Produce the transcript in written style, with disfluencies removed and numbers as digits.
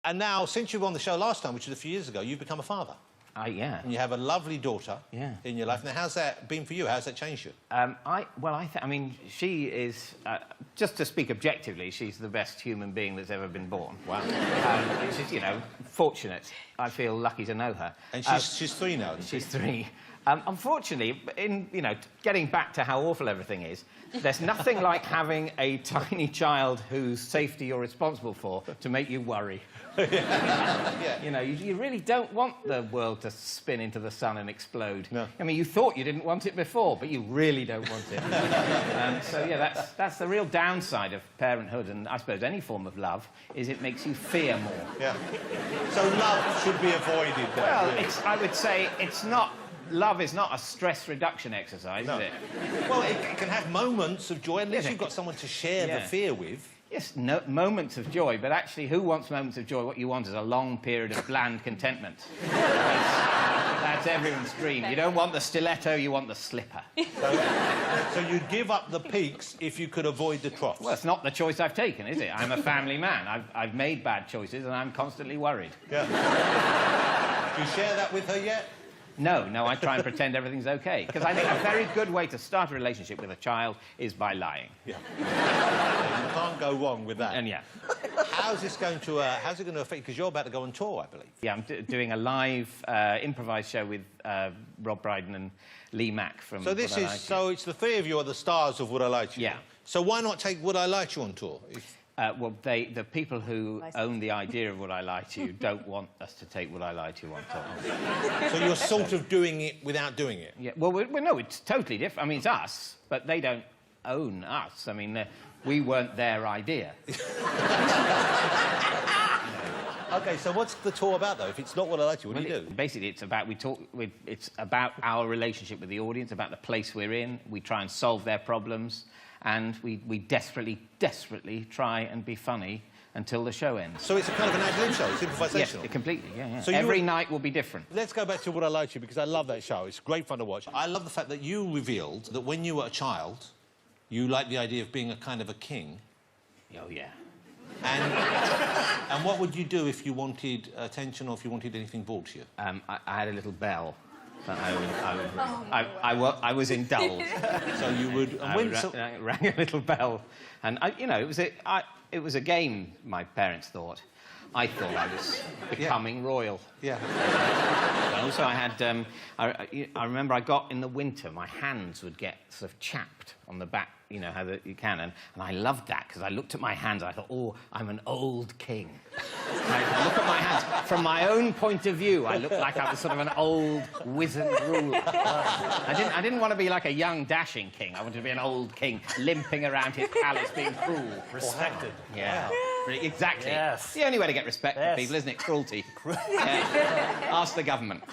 And now, since you were on the show last time, which was a few years ago, you've become a father. Yeah. And you have a lovely daughter in your life. Now, how's that been for you? How's that changed you? I mean, she is, just to speak objectively, she's the best human being that's ever been born. Wow. Which is, you know, fortunate. I feel lucky to know her. And she's 3 now, isn't she? She's 3. Unfortunately, you know, getting back to how awful everything is, there's nothing like having a tiny child whose safety you're responsible for to make you worry. Yeah. You know, you really don't want the world to spin into the sun and explode. No. I mean, you thought you didn't want it before, but you really don't want it. So, yeah, that's the real downside of parenthood, and I suppose any form of love, is it makes you fear more. Yeah. So love should be avoided then. Well, really. I would say it's not... Love is not a stress reduction exercise, is it? Well, it can have moments of joy, unless you've got someone to share the fear with. Yes, no, moments of joy, but actually, who wants moments of joy? What you want is a long period of bland contentment. That's everyone's dream. You don't want the stiletto, you want the slipper. So you'd give up the peaks if you could avoid the troughs? Well, it's not the choice I've taken, is it? I'm a family man. I've made bad choices, and I'm constantly worried. Yeah. Do you share that with her yet? No, I try and pretend everything's OK. Because I think a very good way to start a relationship with a child is by lying. Yeah. You can't go wrong with that. And, yeah. How's it going to affect... Because you're about to go on tour, I believe. Yeah, I'm doing a live improvised show with Rob Brydon and Lee Mack from So this is... So it's the 3 of you are the stars of Would I Lie to You? Yeah. So why not take Would I Lie to You on tour? Well, the people who own the idea of Would I Lie to You don't want us to take Would I Lie to You on tour. So you're sort of doing it without doing it? Yeah, well, no, it's totally different. I mean, it's us, but they don't own us. I mean, we weren't their idea. OK, so what's the tour about, though? If it's not Would I Lie to You, what do you do? Basically, it's about it's about our relationship with the audience, about the place we're in. We try and solve their problems, and we desperately try and be funny until the show ends. So it's a kind of an ad-lib show, it's improvisational? Yes, completely, yeah. So every night will be different. Let's go back to Would I Lie to You, because I love that show. It's great fun to watch. I love the fact that you revealed that when you were a child, you liked the idea of being a kind of a king. Oh, yeah. And what would you do if you wanted attention or if you wanted anything brought to you? I had a little bell that I was indulged. So you would... I rang a little bell, and you know, it was a game. My parents thought. I thought I was becoming royal. Yeah. And also, I had. I remember I got in the winter, my hands would get sort of chapped on the back. You know how you can, and I loved that because I looked at my hands. I thought, oh, I'm an old king. I look at my hands from my own point of view. I looked like I was sort of an old wizened ruler. I didn't want to be like a young dashing king. I wanted to be an old king limping around his palace, being cruel, respected. Yeah, exactly. Yes. The only way to get respect from people, isn't it? Cruelty. Yeah. Ask the government.